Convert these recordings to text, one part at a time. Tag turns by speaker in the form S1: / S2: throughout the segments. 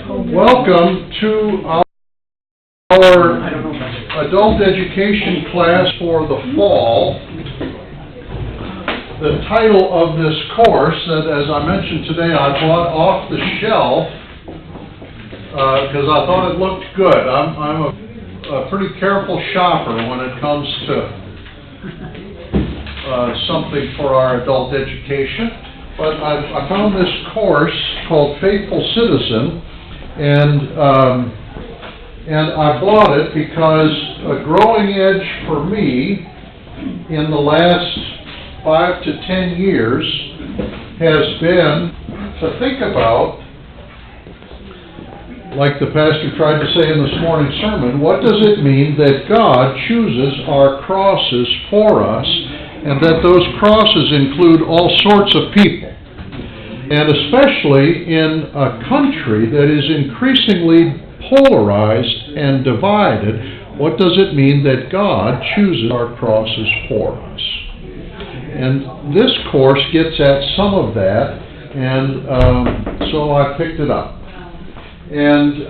S1: Welcome to our adult education class for the fall. The title of this course, that as I mentioned today, I bought off the shelf because I thought it looked good. I'm a pretty careful shopper when it comes to something for our adult education. But I found this course called Faithful Citizen, and I bought it because a growing edge for me in the last 5 to 10 years has been to think about, like the pastor tried to say in this morning's sermon, what does it mean that God chooses our crosses for us, and that those crosses include all sorts of people, and especially in a country that is increasingly polarized and divided, what does it mean that God chooses our crosses for us? And this course gets at some of that, and so I picked it up. And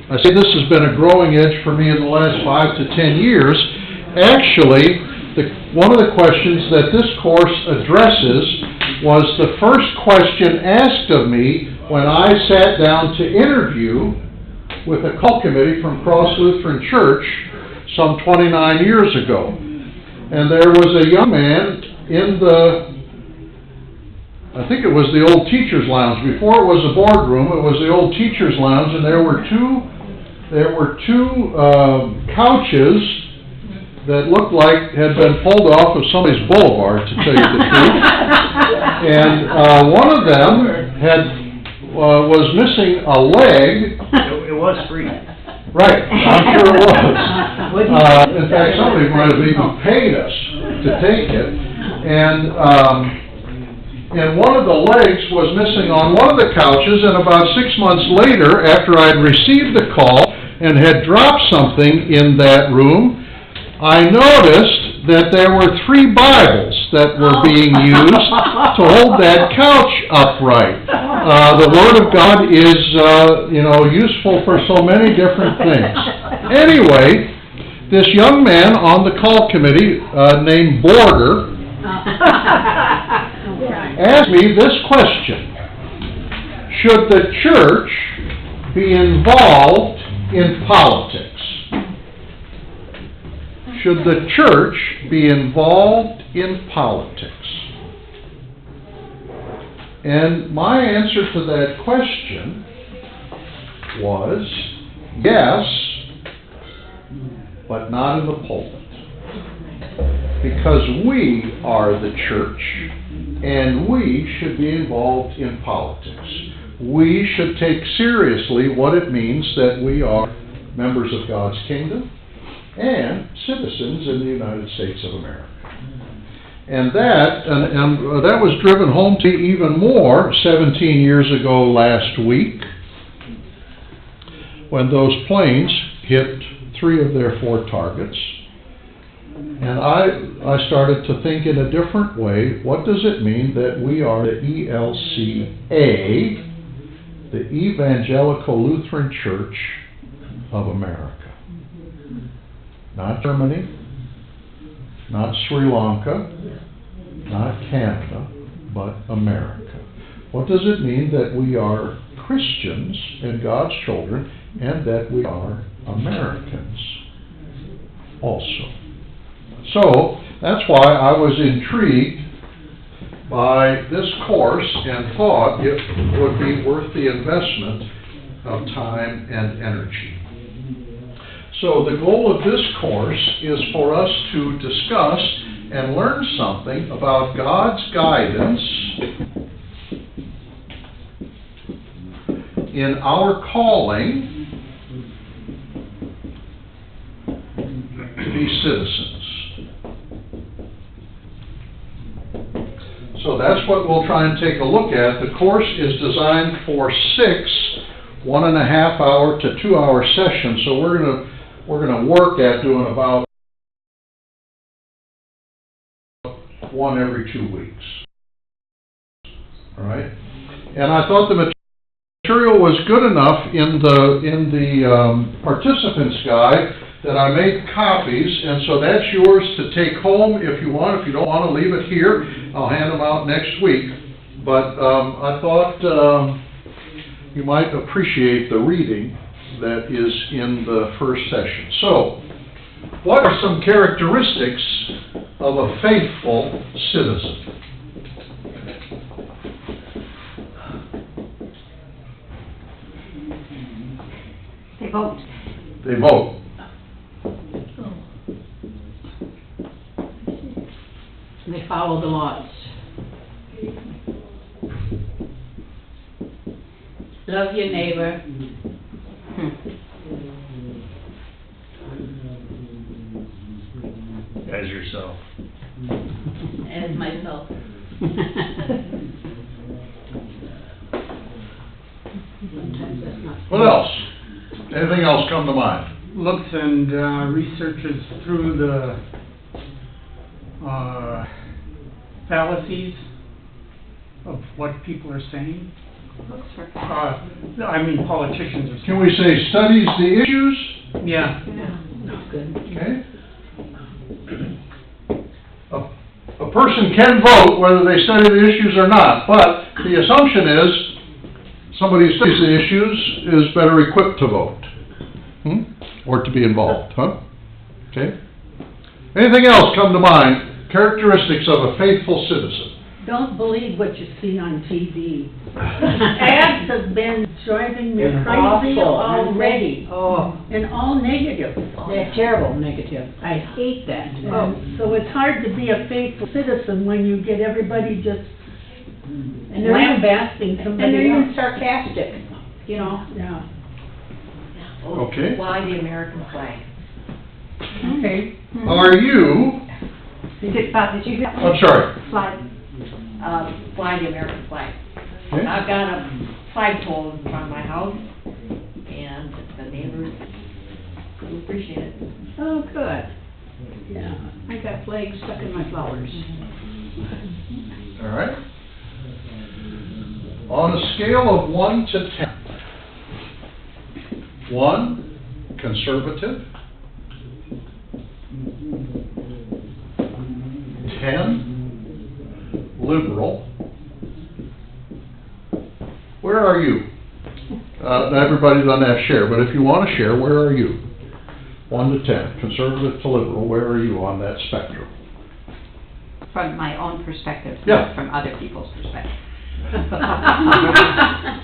S1: I say this has been a growing edge for me in the last 5 to 10 years. Actually, one of the questions that this course addresses was the first question asked of me when I sat down to interview with a call committee from Preuss Lutheran Church some 29 years ago. And there was a young man in I think it was the old teacher's lounge. Before it was the boardroom, it was the old teacher's lounge, and there were two couches that looked like had been pulled off of somebody's boulevard, to tell you the truth. And one of them was missing a leg.
S2: It was free.
S1: Right, I'm sure it was. In fact, somebody might have even paid us to take it. And one of the legs was missing on one of the couches, and about 6 months later, after I had received the call and had dropped something in that room, I noticed that there were 3 Bibles that were being used to hold that couch upright. The Word of God is, useful for so many different things. Anyway, this young man on the call committee named Border asked me this question: should the church be involved in politics? Should the church be involved in politics? And my answer to that question was yes, but not in the pulpit. Because we are the church, and we should be involved in politics. We should take seriously what it means that we are members of God's kingdom and citizens in the United States of America. And that was driven home to even more 17 years ago last week, when those planes hit 3 of their 4 targets. And I started to think in a different way, what does it mean that we are the ELCA, the Evangelical Lutheran Church of America? Not Germany, not Sri Lanka, not Canada, but America. What does it mean that we are Christians and God's children, and that we are Americans also? So, that's why I was intrigued by this course and thought it would be worth the investment of time and energy. So the goal of this course is for us to discuss and learn something about God's guidance in our calling to be citizens. So that's what we'll try and take a look at. The course is designed for 6 1.5-hour to 2-hour sessions, so we're going to work at doing about 1 every 2 weeks. All right? And I thought the material was good enough in the participants guide that I made copies, and so that's yours to take home if you want. If you don't want to leave it here, I'll hand them out next week. But I thought you might appreciate the reading that is in the first session. So, what are some characteristics of a faithful citizen?
S2: They vote.
S1: They vote.
S3: They follow the laws. Love your neighbor.
S4: As yourself.
S3: As myself. Sometimes that's not.
S1: What else? Anything else come to mind?
S5: Looks and researches through the fallacies of what people are saying.
S3: Looks for facts.
S5: I mean, politicians are saying.
S1: Can we say studies the issues?
S5: Yeah.
S3: That's good.
S1: Okay. A person can vote whether they study the issues or not, but the assumption is somebody who studies the issues is better equipped to vote. Or to be involved, huh? Okay. Anything else come to mind? Characteristics of a faithful citizen.
S6: Don't believe what you see on TV. Ads have been driving me crazy already,
S3: Oh,
S6: and all negative.
S3: they're terrible negative. I hate that.
S6: And so it's hard to be a faithful citizen when you get everybody just
S3: And they're
S6: lambasting
S3: And
S6: somebody
S3: they're even
S6: else.
S3: sarcastic, you know.
S6: Yeah,
S1: Okay.
S2: Fly the American flag.
S6: okay.
S1: Are you,
S2: Did you hear?
S1: I'm sorry.
S2: Fly the American flag.
S1: Okay.
S2: I've got a flagpole in front of my house, and the neighbors do appreciate it.
S3: Oh, good.
S6: Yeah.
S3: I got flags stuck in my flowers.
S1: All right. On a scale of 1 to 10. 1, conservative. 10, liberal. Where are you? Not everybody doesn't have to share, but if you want to share, where are you? 1 to 10, conservative to liberal, where are you on that spectrum?
S7: From my own perspective,
S1: Yeah.
S7: not from other people's perspective.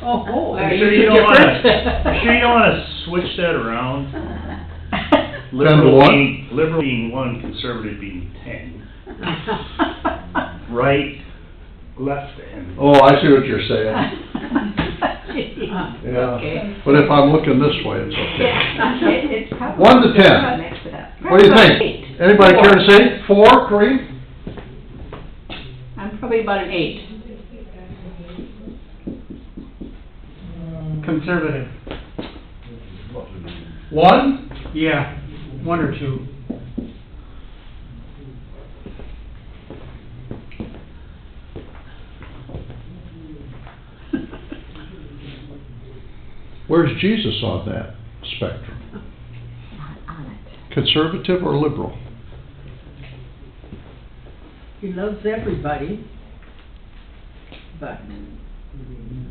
S6: Oh,
S3: Are
S4: You sure
S3: you
S4: you don't
S3: different?
S4: wanna, sure you don't wanna switch that around?
S1: 10 to 1?
S4: Liberal being 1, conservative being 10. Right, left, and...
S1: Oh, I see what you're saying. Yeah,
S3: Okay.
S1: but if I'm looking this way, it's okay.
S7: It's probably
S1: 1 to 10.
S7: mix it up.
S1: What do you
S3: Probably
S1: think?
S3: 8.
S1: Anybody care to say? 4, Kareem?
S3: I'm probably about an 8.
S5: Conservative.
S1: 1?
S5: Yeah, 1 or 2.
S1: Where's Jesus on that spectrum?
S7: Not on it.
S1: Conservative or liberal?
S6: he loves everybody, but.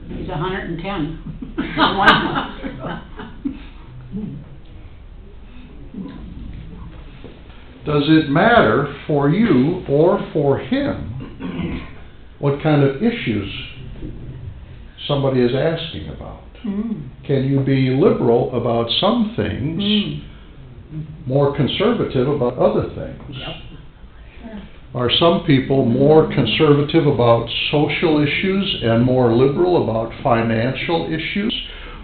S3: He's 110.
S1: Does it matter for you or for him what kind of issues somebody is asking about? Can you be liberal about some things, more conservative about other things? Are some people more conservative about social issues and more liberal about financial issues?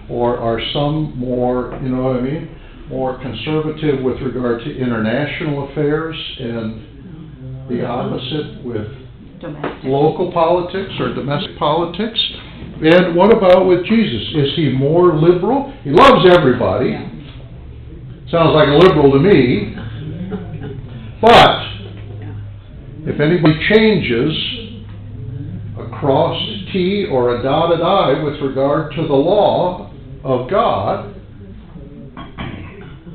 S1: Or are some more, you know what I mean, more conservative with regard to international affairs and the opposite with
S7: Domestic.
S1: local politics or domestic politics? And what about with Jesus? Is he more liberal? He loves everybody. Sounds like a liberal to me. But if anybody changes a crossed T or a dotted I with regard to the law of God,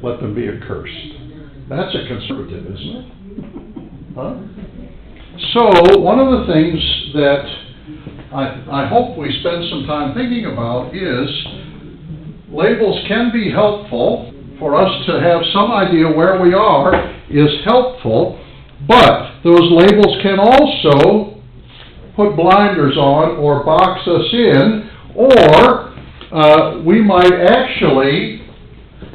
S1: let them be accursed. That's a conservative, isn't it? Huh? So, one of the things that I hope we spend some time thinking about is labels can be helpful. For us to have some idea where we are is helpful, but those labels can also put blinders on or box us in, or we might actually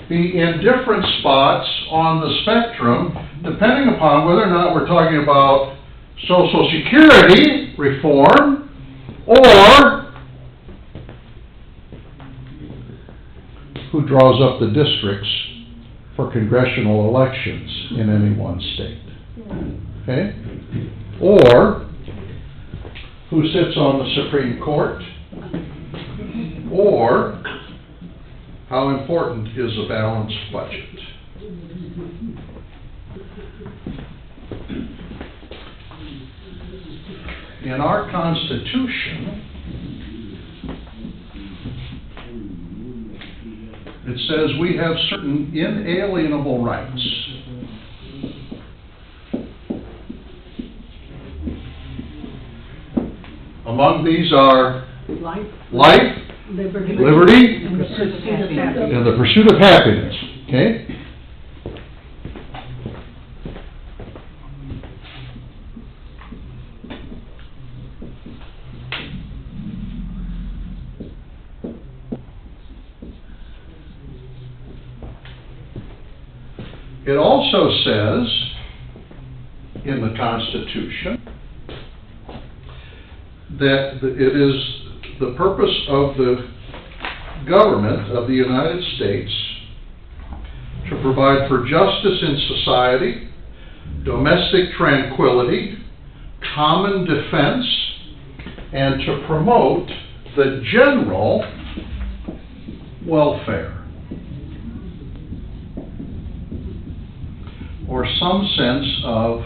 S1: be in different spots on the spectrum depending upon whether or not we're talking about Social Security reform or who draws up the districts for congressional elections in any one state. Okay? Or who sits on the Supreme Court, or how important is a balanced budget. In our Constitution, it says we have certain inalienable rights. Among these are life, liberty,
S6: And the pursuit of happiness.
S1: and the pursuit of happiness. Okay? It also says in the Constitution that it is the purpose of the government of the United States to provide for justice in society, domestic tranquility, common defense, and to promote the general welfare, or some sense of,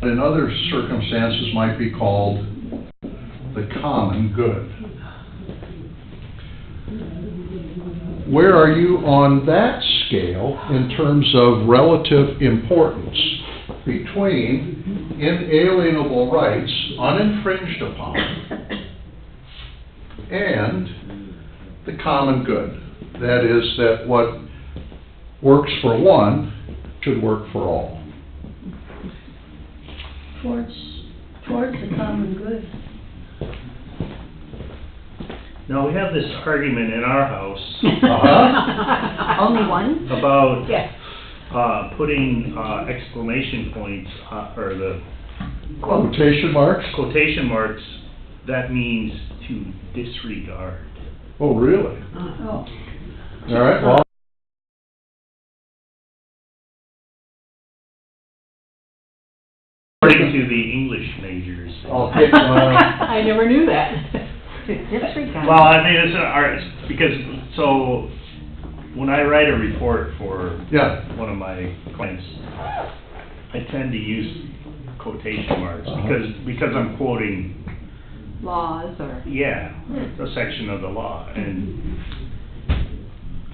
S1: in other circumstances might be called the common good. Where are you on that scale in terms of relative importance between inalienable rights uninfringed upon and the common good? That is, that what works for one should work for all.
S6: Towards the common good.
S4: Now, we have this argument in our house
S7: Only one?
S4: about
S3: Yes.
S4: putting exclamation points, or the
S1: Quotation marks?
S4: quotation marks, that means to disregard.
S1: Oh, really?
S6: Oh.
S1: All right, well,
S4: According to the English majors.
S1: okay,
S3: I never knew that.
S7: Disregard.
S4: Well, I mean, it's because, so, when I write a report for
S1: yeah,
S4: one of my clients, I tend to use quotation marks, because I'm quoting,
S7: Laws or...
S4: a section of the law, and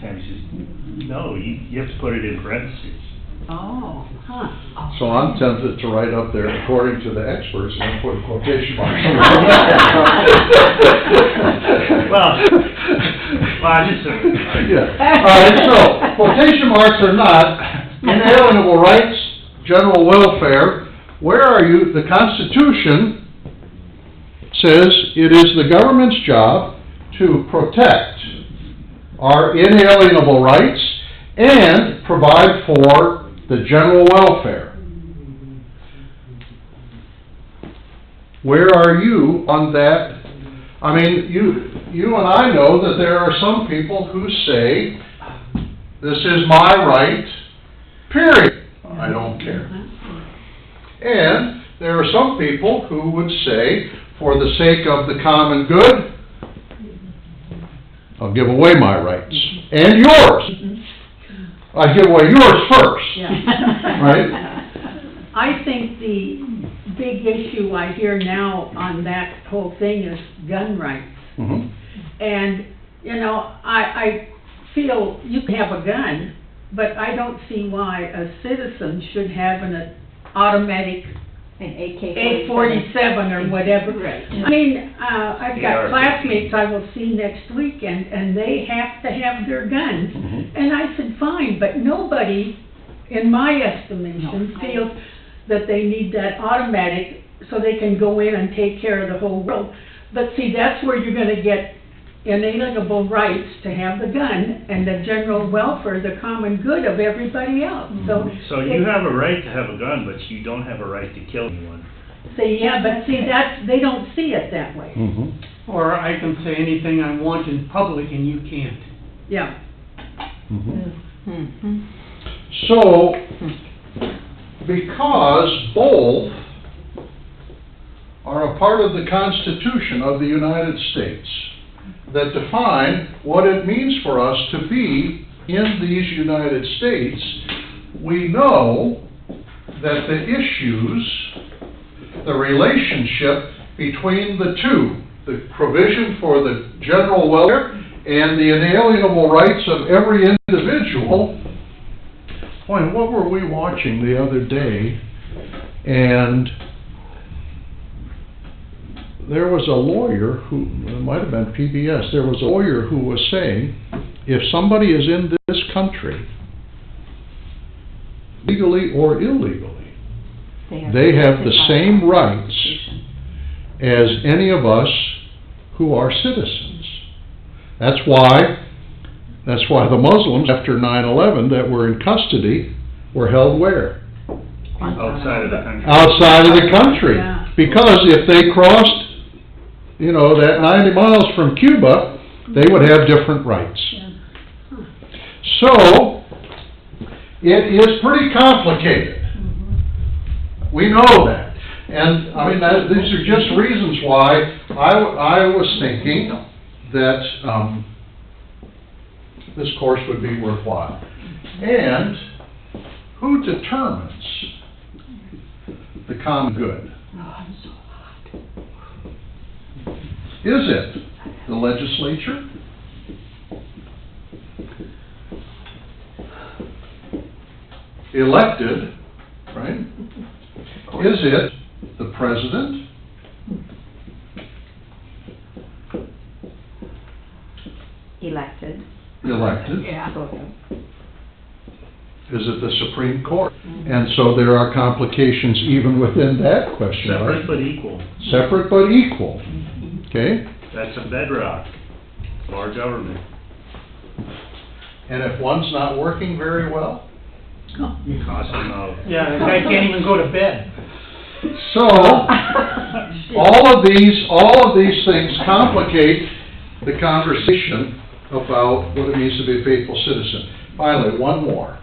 S4: Tammy says, no, you have to put it in parentheses.
S3: Oh, huh.
S1: so I'm tempted to write up there, according to the experts, and then put a quotation mark.
S4: Well, I just,
S1: Yeah. All right, so quotation marks are not inalienable rights, general welfare. Where are you? The Constitution says it is the government's job to protect our inalienable rights and provide for the general welfare. Where are you on that? I mean, you and I know that there are some people who say, this is my right, period. I don't care. And there are some people who would say, for the sake of the common good, I'll give away my rights. And yours. I give away yours first.
S6: Yeah.
S1: Right?
S6: I think the big issue I hear now on that whole thing is gun rights.
S1: Mhm.
S6: And, you know, I feel you can have a gun, but I don't see why a citizen should have an automatic
S7: An
S6: AK-47 or whatever.
S7: Right.
S6: I mean, I've got
S4: AR-15.
S6: classmates I will see next weekend, and they have to have their guns.
S1: Mhm.
S6: And I said, fine, but nobody, in my estimation, feels that they need that automatic so they can go in and take care of the whole world. But see, that's where you're gonna get inalienable rights to have the gun and the general welfare, the common good of everybody else, so.
S4: So you have a right to have a gun, but you don't have a right to kill anyone.
S6: See, yeah, but see, they don't see it that way,
S1: Mhm.
S5: Or I can say anything I want in public and you can't.
S6: yeah.
S1: Mhm.
S7: Mm-hmm.
S1: So, because both are a part of the Constitution of the United States that define what it means for us to be in these United States, we know that the issues, the relationship between the two, the provision for the general welfare and the inalienable rights of every individual. Boy, what were we watching the other day? And there was a lawyer who, it might have been PBS, there was a lawyer who was saying, if somebody is in this country, legally or illegally, they have the same rights as any of us who are citizens. That's why the Muslims, after 9/11, that were in custody, were held where?
S4: Outside of the country.
S1: Outside of the country.
S6: Yeah.
S1: Because if they crossed, you know, that 90 miles from Cuba, they would have different rights. So, it is pretty complicated. We know that. And, I mean, these are just reasons why I was thinking that this course would be worthwhile. And who determines the common good? Is it the legislature? Elected, right? Is it the president?
S7: Elected.
S1: Elected.
S6: Yeah.
S1: Is it the Supreme Court? And so there are complications even within that question,
S4: Separate
S1: right?
S4: but equal.
S1: Separate but equal, okay?
S4: That's a bedrock of our government.
S1: And if one's not working very well?
S4: Cost them out.
S5: Yeah, the guy can't even go to bed.
S1: So, all of these things complicate the conversation about what it means to be a faithful citizen. Finally, one more.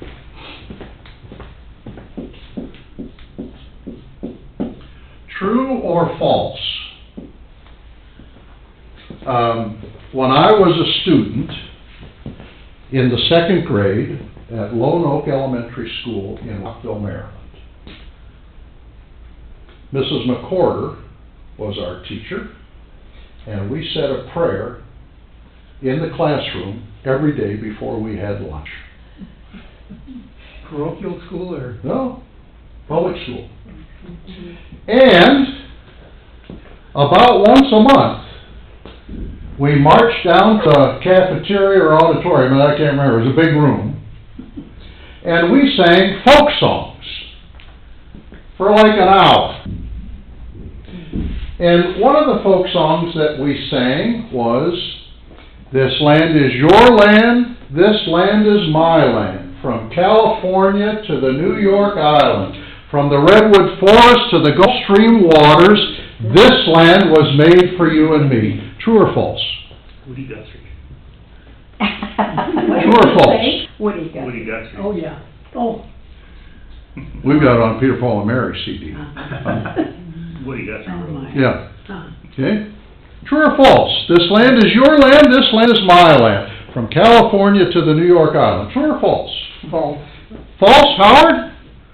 S1: True or false? When I was a student in the second grade at Lone Oak Elementary School in Rockville, Maryland, Mrs. McCorder was our teacher, and we said a prayer in the classroom every day before we had lunch.
S5: Parochial school or?
S1: No, public school. And about once a month, we marched down to a cafeteria or auditorium, I can't remember, it was a big room, and we sang folk songs for like an hour. And one of the folk songs that we sang was, "This land is your land, this land is my land, from California to the New York Island, from the Redwood Forest to the Gulf Stream waters, this land was made for you and me." True or false?
S4: Woody Guthrie.
S1: True or false?
S7: Woody Guthrie.
S4: Woody Guthrie.
S6: Oh, yeah. Oh.
S1: We've got it on Peter, Paul, and Mary CD.
S4: Woody Guthrie.
S6: Oh, my.
S1: Yeah,
S6: Huh.
S1: okay. True or false? This land is your land, this land is my land, from California to the New York Island. True or false?
S6: False.
S1: False, Howard?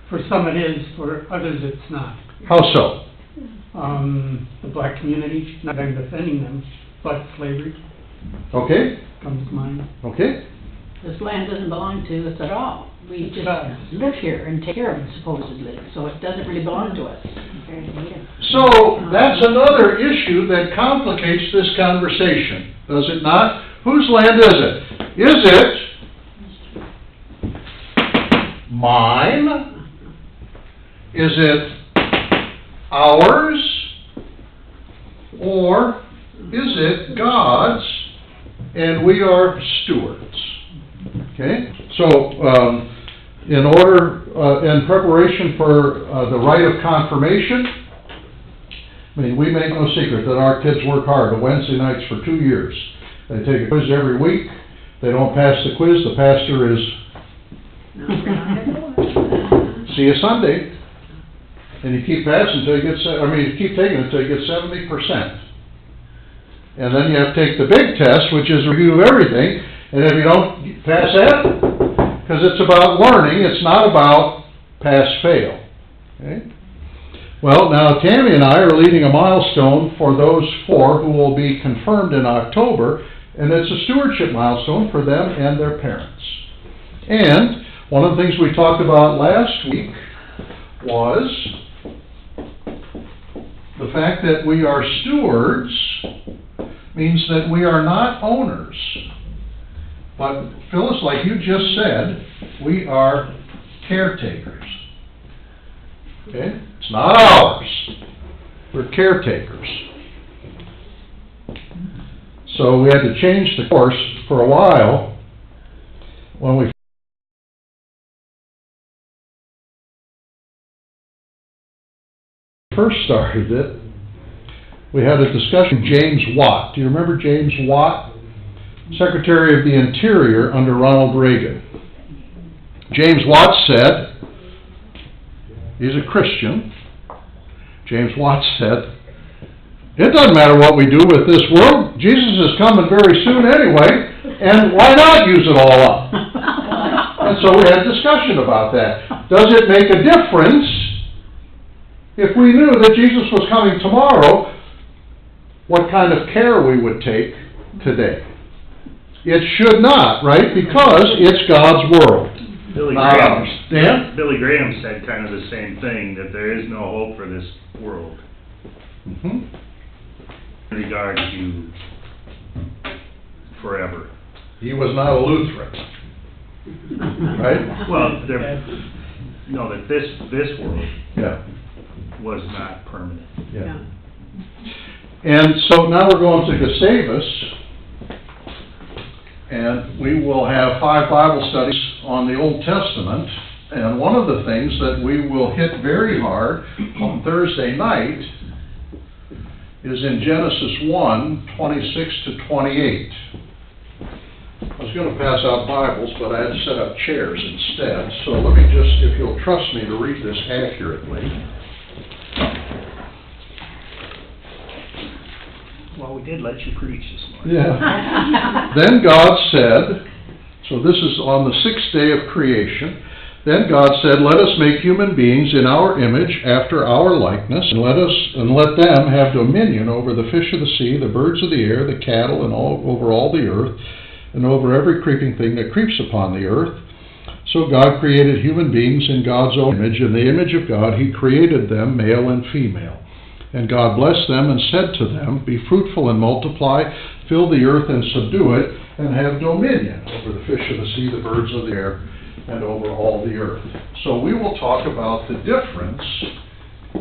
S5: For some it is, for others it's not.
S1: How so?
S5: the black community, not that I'm defending them, but slavery
S1: Okay,
S5: comes to mind.
S1: okay.
S3: This land doesn't belong to us at all. We just
S5: does.
S3: live here and take care of it supposedly, so it doesn't really belong to us.
S7: Very native.
S1: So, that's another issue that complicates this conversation, does it not? Whose land is it? Is it mine? Is it ours? Or is it God's and we are stewards? Okay? So, in preparation for the rite of confirmation, I mean, we make no secret that our kids work hard on Wednesday nights for 2 years. They take a quiz every week. They don't pass the quiz, the pastor is, see you Sunday. And you keep passing until you get, you keep taking it until you get 70%. And then you have to take the big test, which is a review of everything. And if you don't pass that, because it's about learning, it's not about pass-fail. Okay? Well, now Tammy and I are leading a milestone for those 4 who will be confirmed in October, and it's a stewardship milestone for them and their parents. And one of the things we talked about last week was the fact that we are stewards means that we are not owners. But Phyllis, like you just said, we are caretakers. Okay? It's not ours. We're caretakers. So we had to change the course for a while when we first started it. We had a discussion with James Watt. Do you remember James Watt? Secretary of the Interior under Ronald Reagan. James Watt said, he's a Christian. James Watt said, it doesn't matter what we do with this world. Jesus is coming very soon anyway, and why not use it all up? And so we had a discussion about that. Does it make a difference if we knew that Jesus was coming tomorrow, what kind of care we would take today? It should not, right? Because it's God's world.
S4: Billy
S1: Not ours. Dan?
S4: Billy Graham said kind of the same thing, that there is no hope for this world
S1: Mm-hmm.
S4: in regard to forever.
S1: He was not a Lutheran. Right?
S4: Well, that this world
S1: Yeah.
S4: was not permanent.
S1: Yeah. And so now we're going to Gustavus, and we will have 5 Bible studies on the Old Testament. And one of the things that we will hit very hard on Thursday night is in Genesis 1, 26 to 28. I was going to pass out Bibles, but I had to set up chairs instead. So let me just, if you'll trust me to read this accurately.
S4: Well, we did let you preach this morning.
S1: Yeah. Then God said, so this is on the 6th day of creation, then God said, let us make human beings in our image, after our likeness, and let them have dominion over the fish of the sea, the birds of the air, the cattle, and over all the earth, and over every creeping thing that creeps upon the earth. So God created human beings in God's own image. In the image of God He created them, male and female. And God blessed them and said to them, be fruitful and multiply, fill the earth and subdue it, and have dominion over the fish of the sea, the birds of the air, and over all the earth. So we will talk about the difference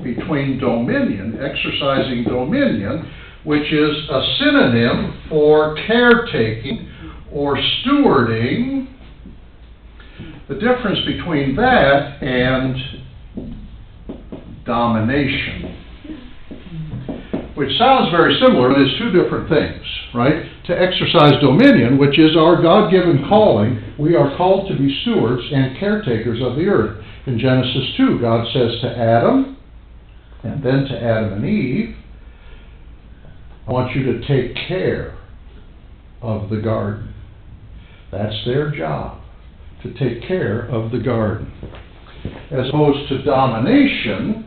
S1: between dominion, exercising dominion, which is a synonym for caretaking or stewarding, the difference between that and domination, which sounds very similar, but it's 2 different things, right? To exercise dominion, which is our God-given calling, we are called to be stewards and caretakers of the earth. In Genesis 2, God says to Adam, and then to Adam and Eve, I want you to take care of the garden. That's their job, to take care of the garden. As opposed to domination,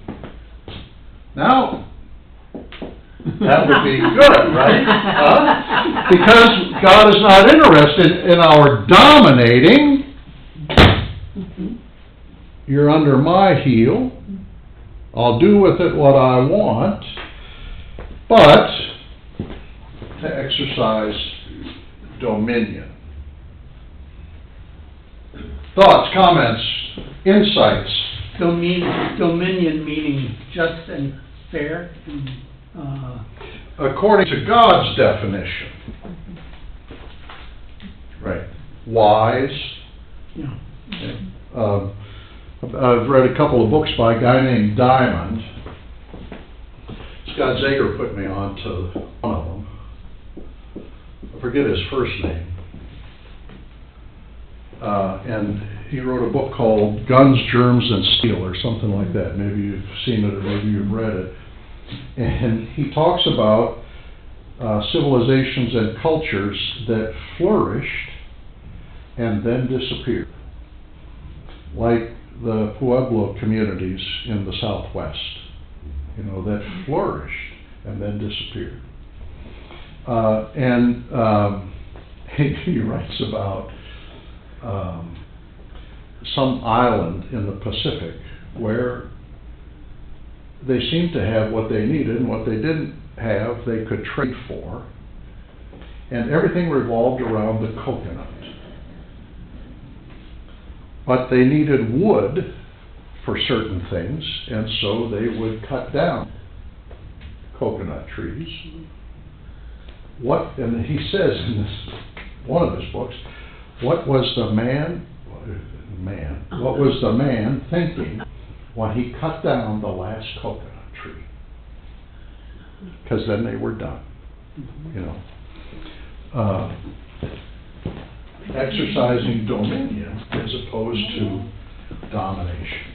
S1: now That would be good, right? Huh? Because God is not interested in our dominating. You're under my heel. I'll do with it what I want, but to exercise dominion. Thoughts, comments, insights?
S5: Dominion meaning just and fair and,
S1: According to God's definition. Right. Wise.
S5: yeah.
S1: I've read a couple of books by a guy named Diamond. Scott Zager put me on to one of them. I forget his first name. And he wrote a book called Guns, Germs, and Steel, or something like that. Maybe you've seen it, or maybe you've read it. And he talks about civilizations and cultures that flourished and then disappeared. Like the Pueblo communities in the Southwest, that flourished and then disappeared. He writes about some island in the Pacific where they seemed to have what they needed, and what they didn't have they could trade for, and everything revolved around the coconut. But they needed wood for certain things, and so they would cut down coconut trees. And he says in one of his books, what was the man thinking when he cut down the last coconut tree? Because then they were done, exercising dominion as opposed to domination.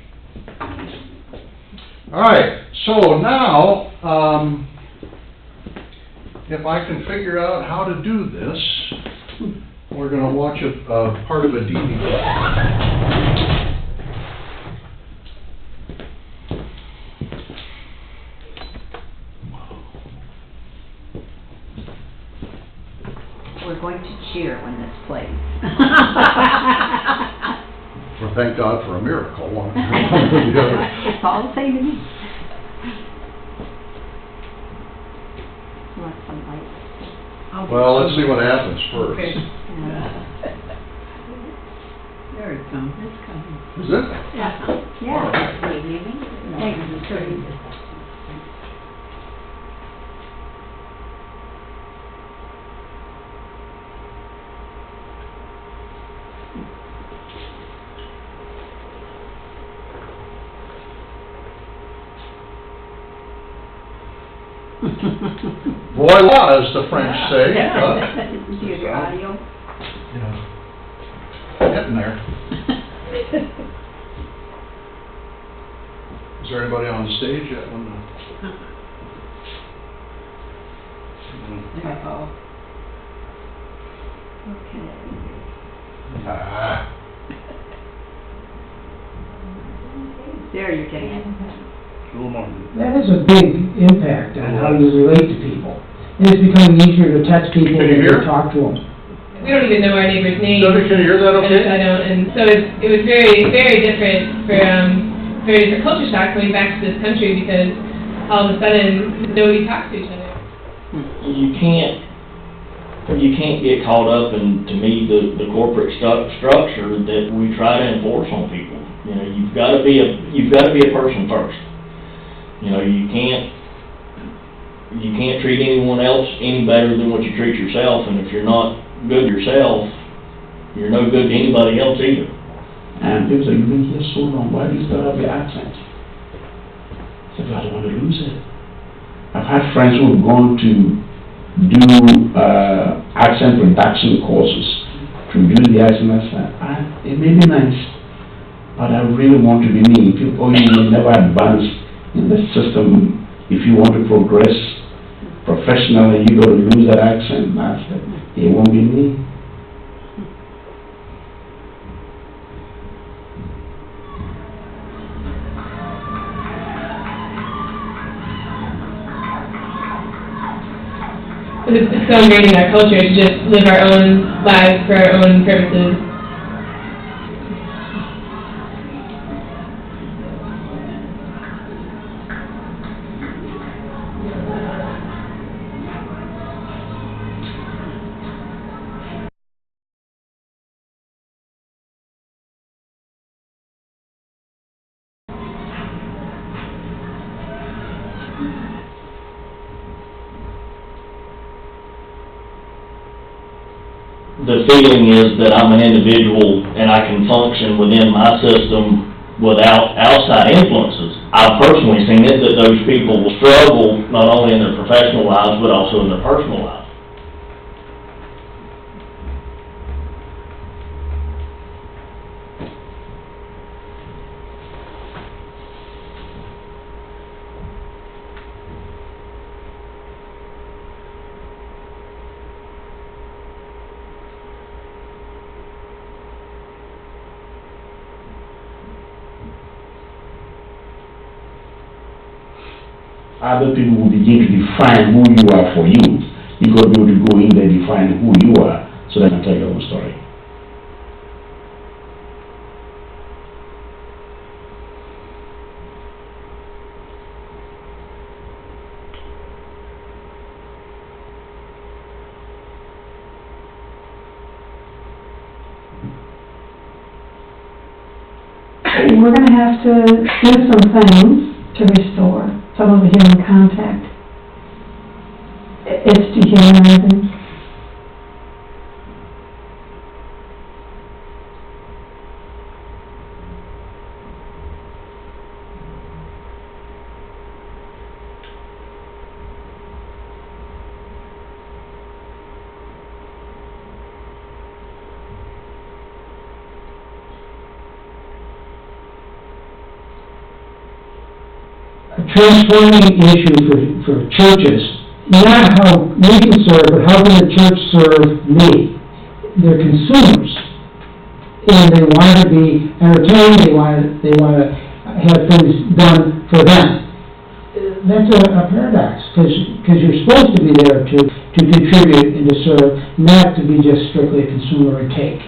S1: All right, so now, if I can figure out how to do this, we're going to watch a part of a DVD.
S7: We're going to cheer when this plays.
S1: Well, thank God for a miracle. One or the other.
S7: It's all the same to me. You want some light?
S1: Well, let's see what happens first.
S3: Okay. There it comes. It's coming.
S1: Is it?
S3: Yeah.
S7: Yeah. Thanks, Teresa.
S1: Voila, as the French say.
S7: Do your audio?
S1: Yeah. Getting there. Is there anybody on the stage yet?
S3: Uh-oh.
S7: Okay.
S1: Ah.
S7: There, you're getting it.
S4: A little more.
S8: That has a big impact on how you relate to people. And it's becoming easier to touch people
S1: Can you
S8: than
S1: hear?
S8: to talk to them.
S9: We don't even know our neighbor's name.
S1: Debbie, can you hear that okay?
S9: I don't, and so it was very, very different for culture shock coming back to this country, because all of a sudden nobody talks to each other.
S10: You can't get caught up in, to me, the corporate structure that we try to enforce on people. You've got to be a person first. You can't treat anyone else any better than what you treat yourself, and if you're not good yourself, you're no good to anybody else either.
S8: And people say, you've been here so long, why do you still have your accent? I said, I don't want to lose it. I've had friends who have gone to do accent reduction courses to reduce the accent. I said, it may be nice, but I really want to be me. You will never advance in the system. If you want to progress professionally, you got to lose that accent. I said, it won't be me.
S9: it's so ingrained in our culture to just live our own lives for our own purposes.
S10: The feeling is that I'm an individual and I can function within my system without outside influences. I've personally seen it that those people will struggle not only in their professional lives but also in their personal lives.
S8: Other people will begin to define who you are for you. You got to be able to go in there and define who you are so that I can tell your own story.
S11: We're going to have to do some things to restore some of the human contact. It's dehumanizing.
S5: Transforming issue for churches, not how we can serve, but how can the church serve me? They're consumers, and they want to be entertained. They want to have things done for them. That's a paradox, because you're supposed to be there to contribute and to serve, not to be just strictly a consumer and take.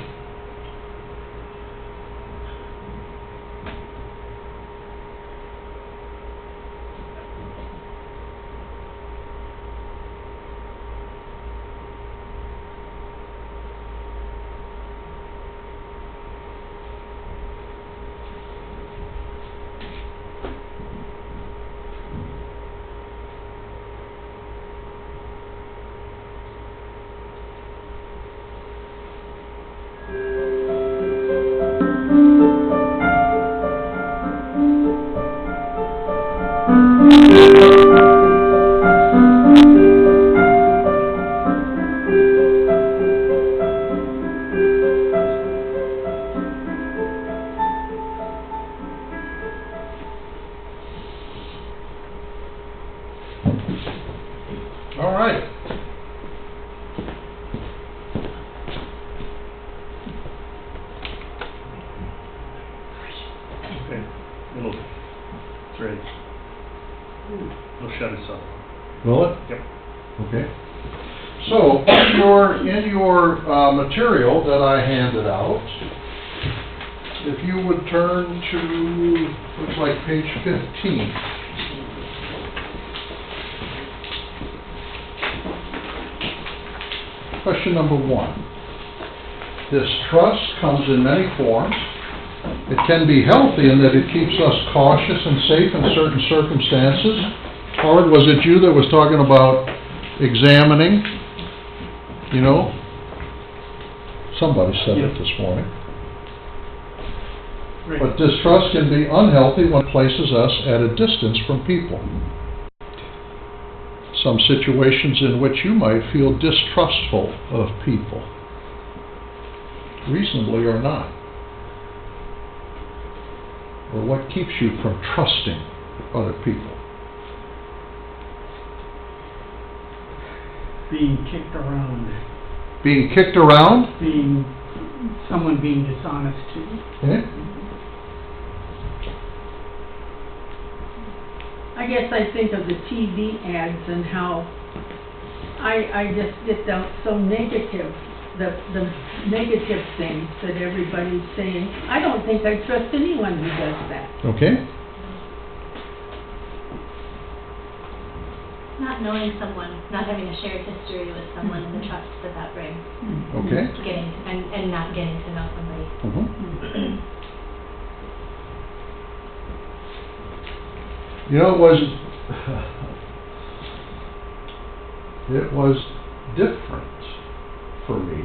S1: All right.
S4: Okay, it's ready. It'll shut itself.
S1: Will it?
S4: Yep.
S1: Okay. So, in your material that I handed out, if you would turn to, looks like page 15. Question number 1. Distrust comes in many forms. It can be healthy in that it keeps us cautious and safe in certain circumstances. Howard, was it you that was talking about examining? You know? Somebody said it this morning.
S5: Right.
S1: But distrust can be unhealthy when it places us at a distance from people. Some situations in which you might feel distrustful of people, reasonably or not. Or what keeps you from trusting other people?
S5: Being kicked around.
S1: Being kicked around?
S5: Someone being dishonest to you.
S1: Okay.
S6: I guess I think of the TV ads and how I just get so negative, the negative things that everybody's saying. I don't think I trust anyone who does that.
S1: Okay?
S12: Not knowing someone, not having a shared history with someone and the trust that brings.
S1: Okay.
S12: Getting, and not getting to know somebody.
S1: Mhm. You know, it was different for me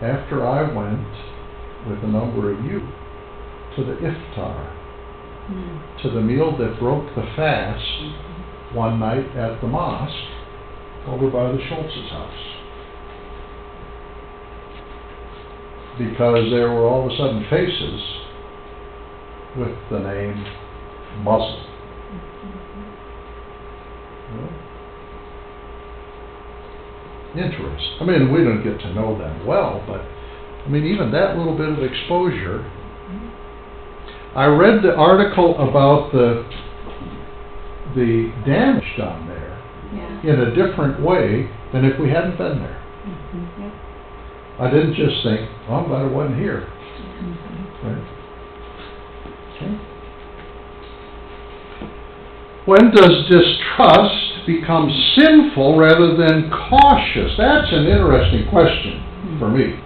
S1: after I went with a number of you to the iftar, to the meal that broke the fast one night at the mosque over by the Schultz's house. Because there were all of a sudden faces with the name Muslim. Interesting. I mean, we don't get to know them well, but I mean, even that little bit of exposure. I read the article about the damage done there in a different way than if we hadn't been there. I didn't just think, oh, I'm glad I wasn't here. Right? Okay. When does distrust become sinful rather than cautious? That's an interesting question for me.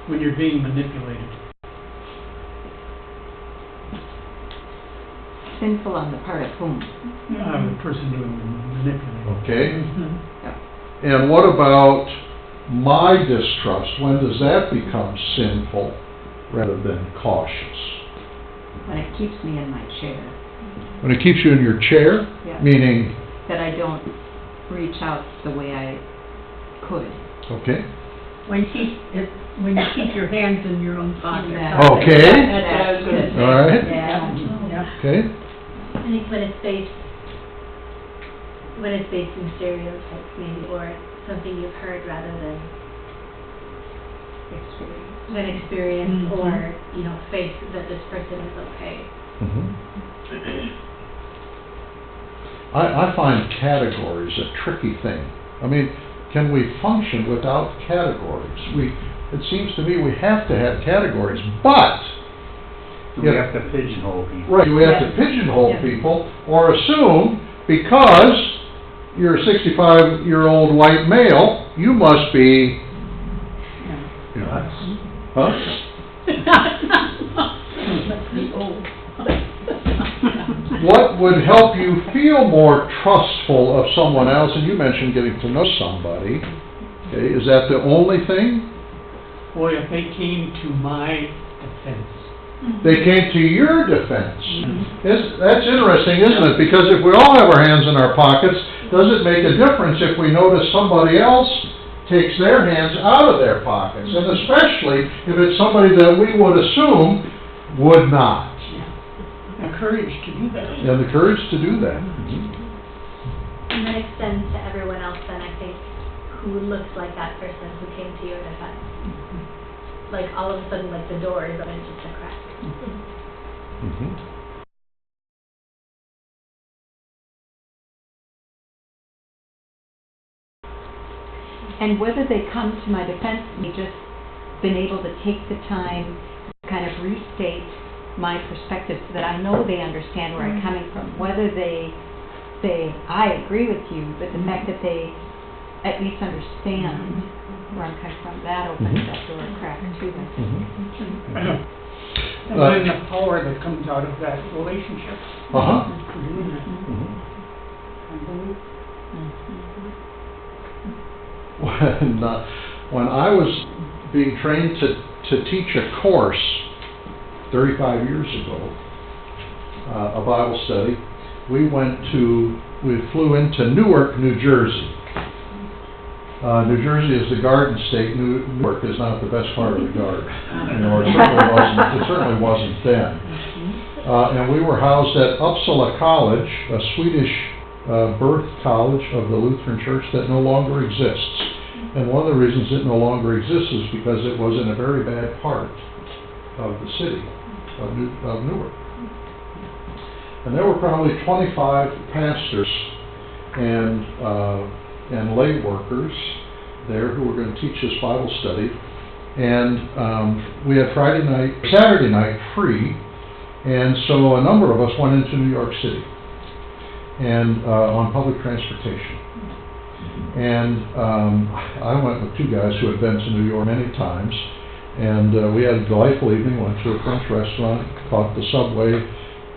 S3: When you're being manipulated.
S7: Sinful on the part of whom?
S3: The person doing the manipulating.
S1: Okay. And what about my distrust? When does that become sinful rather than cautious?
S7: When it keeps me in my chair.
S1: When it keeps you in your chair?
S7: Yeah.
S1: Meaning?
S7: That I don't reach out the way I could.
S1: Okay.
S6: When you keep your hands in your own pocket.
S1: Okay.
S7: That's what I was going to say.
S1: All right.
S7: Yeah.
S1: Okay.
S12: I think when it's based in stereotypes maybe, or something you've heard rather than experience, or, you know, faith that this person is okay.
S1: I find categories a tricky thing. I mean, can we function without categories? It seems to me we have to have categories, but
S4: we have to pigeonhole people.
S1: Right, we have to pigeonhole people, or assume because you're a 65-year-old white male, you must be, you know, huh?
S6: Must be old.
S1: What would help you feel more trustful of someone else? And you mentioned getting to know somebody. Okay, is that the only thing?
S3: Boy, if they came to my defense.
S1: They came to your defense. That's interesting, isn't it? Because if we all have our hands in our pockets, does it make a difference if we notice somebody else takes their hands out of their pockets? And especially if it's somebody that we would assume would not.
S3: The courage to do that.
S1: Yeah, the courage to do that.
S12: And that extends to everyone else then, I think, who looks like that person who came to your defense. Like, all of a sudden, like, the door is open just a crack.
S7: And whether they come to my defense, me just been able to take the time to kind of restate my perspective so that I know they understand where I'm coming from. Whether they say, I agree with you, but the fact that they at least understand where I'm coming from, that opens that door crack to them.
S3: And then the power that comes out of that relationship.
S1: When I was being trained to teach a course 35 years ago, a Bible study, we flew into Newark, New Jersey. New Jersey is the Garden State. Newark is not the best part of the garden. You know, it certainly wasn't then. And we were housed at Uppsala College, a Swedish birth college of the Lutheran Church that no longer exists. And one of the reasons it no longer exists is because it was in a very bad part of the city of Newark. And there were probably 25 pastors and lay workers there who were going to teach this Bible study. And we had Saturday night free, and so a number of us went into New York City and on public transportation. And I went with two guys who had been to New York many times, and we had a delightful evening. Went to a French restaurant, caught the subway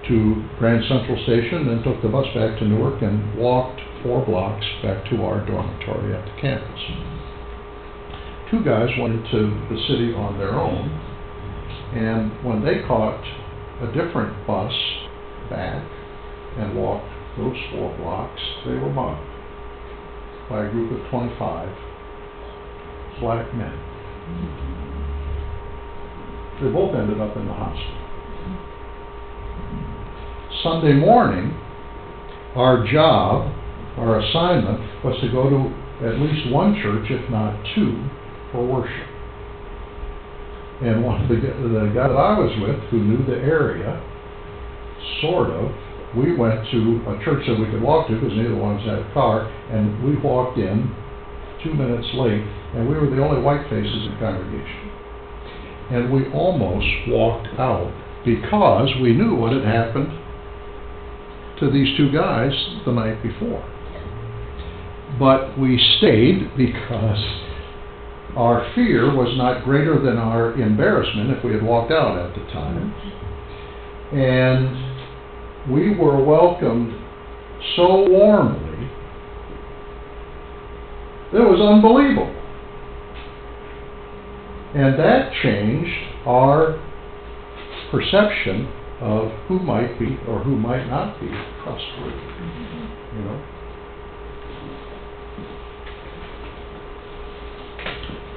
S1: to Grand Central Station, then took the bus back to Newark and walked 4 blocks back to our dormitory at the campus. Two guys went into the city on their own, and when they caught a different bus back and walked those 4 blocks, they were mugged by a group of 25 black men. They both ended up in the hospital. Sunday morning, our job, our assignment, was to go to at least one church, if not 2, for worship. And the guy that I was with, who knew the area, sort of, we went to a church that we could walk to, because neither one of us had a car, and we walked in 2 minutes late, and we were the only white faces in the congregation. And we almost walked out, because we knew what had happened to these 2 guys the night before. But we stayed because our fear was not greater than our embarrassment if we had walked out at the time. And we were welcomed so warmly, it was unbelievable. And that changed our perception of who might be or who might not be trustworthy, you know.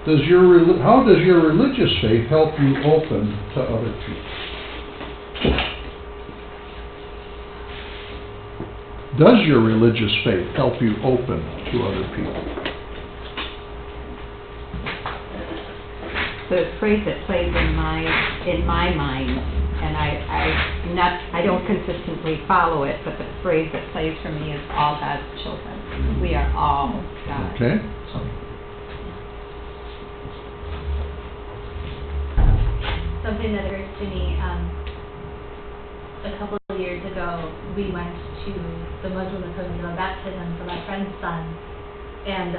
S1: How does your religious faith help you open to other people? Does your religious faith help you open to other people?
S7: The phrase that plays in my mind, and I don't consistently follow it, but the phrase that plays for me is all God's children. We are all God's.
S1: Okay.
S12: Something that occurs to me, a couple of years ago, we went to the Muslim equivalent of a baptism for my friend's son, and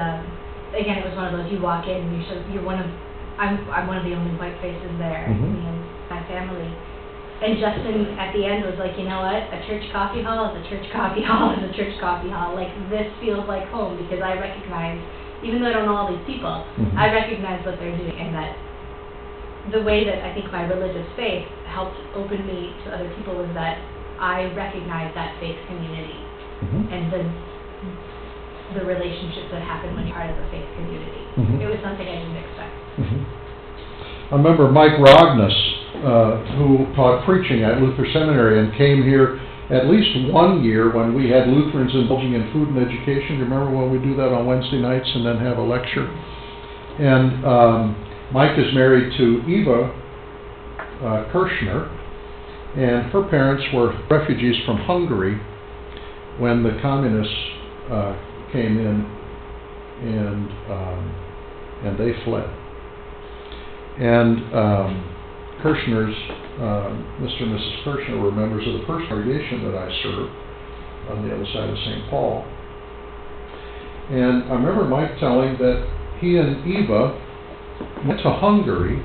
S12: again, it was one of those, you walk in and I'm one of the only white faces there, me and my family. And Justin at the end was like, you know what, a church coffee hall is a church coffee hall is a church coffee hall. Like, this feels like home, because I recognize, even though I don't know all these people, I recognize what they're doing, and that the way that I think my religious faith helped open me to other people was that I recognize that faith community and the relationships that happen when you're part of a faith community. It was something I didn't expect.
S1: I remember Mike Rognus, who taught preaching at Luther Seminary and came here at least one year when we had Lutherans indulging in food and education. You remember when we do that on Wednesday nights and then have a lecture? And Mike is married to Eva Kirshner, and her parents were refugees from Hungary when the communists came in, and they fled. And Kirshner's, Mr. and Mrs. Kirshner were members of the first congregation that I served on the other side of St. Paul. And I remember Mike telling that he and Eva went to Hungary,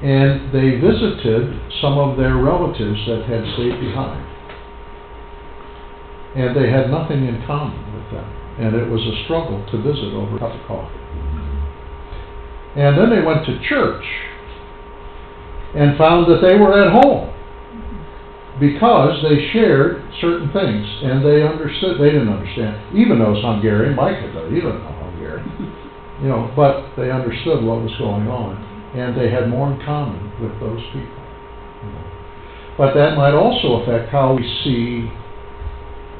S1: and they visited some of their relatives that had stayed behind. And they had nothing in common with them. And it was a struggle to visit over a cup of coffee. And then they went to church and found that they were at home, because they shared certain things, and they didn't understand. Even though it's Hungarian, Mike had done, he didn't know Hungarian. You know, but they understood what was going on, and they had more in common with those people. You know. But that might also affect how we see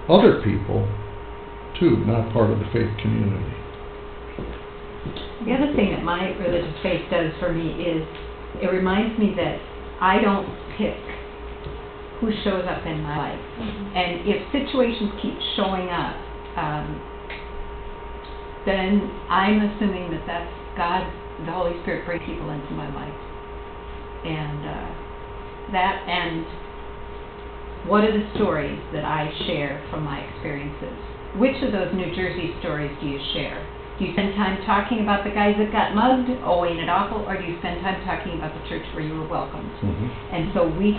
S1: other people, too, not part of the faith community.
S7: The other thing that my religious faith does for me is it reminds me that I don't pick who shows up in my life. And if situations keep showing up, then I'm assuming that that's God, the Holy Spirit, brings people into my life. And what are the stories that I share from my experiences? Which of those New Jersey stories do you share? Do you spend time talking about the guys that got mugged, oh, ain't it awful, or do you spend time talking about the church where you were welcomed? And so we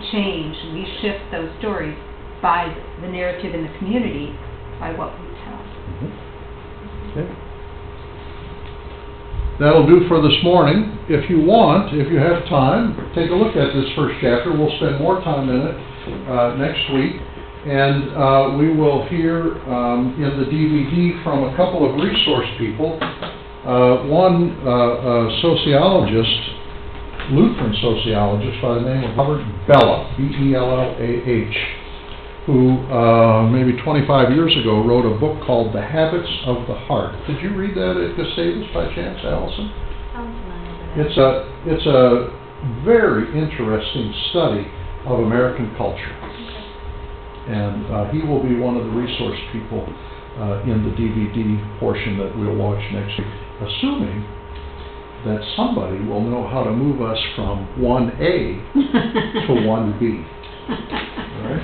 S7: shift those stories by the narrative in the community, by what we tell.
S1: Okay. That'll do for this morning. If you want, if you have time, take a look at this first chapter. We'll spend more time in it next week. And we will hear in the DVD from a couple of resource people. One sociologist, Lutheran sociologist by the name of Robert Bellah, B-E-L-L-A-H, who maybe 25 years ago wrote a book called The Habits of the Heart. Did you read that at Gustavus by chance, Allison? It's a very interesting study of American culture. And he will be one of the resource people in the DVD portion that we'll watch next week, assuming that somebody will know how to move us from 1A to 1B. All right?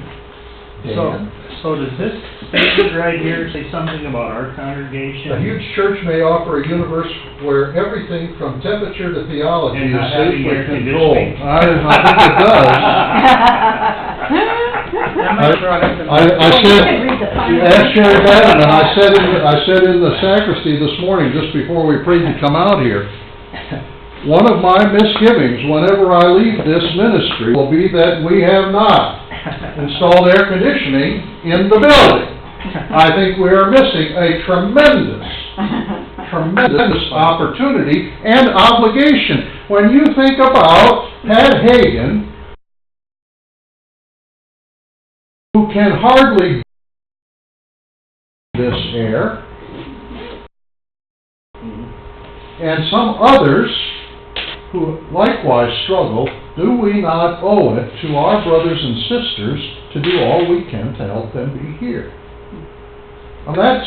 S4: So does this statement right here say something about our congregation?
S1: A huge church may offer a universe where everything from temperature to theology
S4: And
S1: is
S4: not having
S1: safely
S4: air
S1: controlled.
S4: conditioning.
S1: I think it does. I said, ask Sherry Bannon, and I said in the sacristy this morning, just before we prayed to come out here, one of my misgivings whenever I leave this ministry will be that we have not installed air conditioning in the building. I think we are missing a tremendous opportunity and obligation. When you think about Pat Hagen, who can hardly this air, and some others who likewise struggle, do we not owe it to our brothers and sisters to do all we can to help them be here? And that's,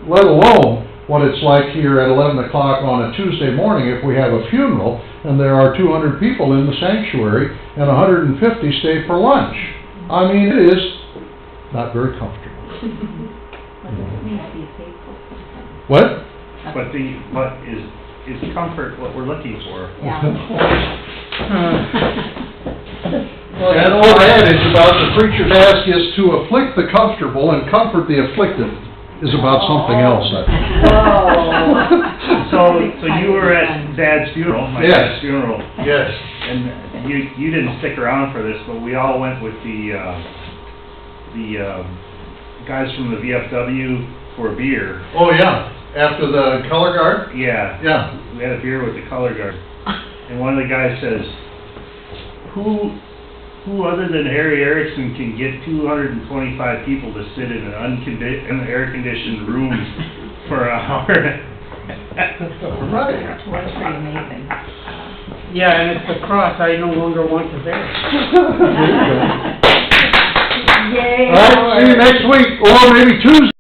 S1: let alone what it's like here at 11 o'clock on a Tuesday morning if we have a funeral and there are 200 people in the sanctuary and 150 stay for lunch. I mean, it is not very comfortable. What?
S4: But is comfort what we're looking for?
S1: That old adage about the preacher's task is to afflict the comfortable and comfort the afflicted is about something else, I think.
S4: So you were at Dad's funeral, my dad's funeral.
S1: Yes.
S4: And you didn't stick around for this, but we all went with the guys from the VFW for a beer.
S1: Oh, yeah. After the color guard?
S4: Yeah.
S1: Yeah.
S4: We had a beer with the color guard. And one of the guys says, who other than Harry Erickson can get 225 people to sit in an air-conditioned room for an hour?
S1: Right.
S7: That's pretty amazing.
S13: Yeah, and it's a cross I no longer want to bear.
S1: Yay. All right, see you next week, or maybe Tuesday.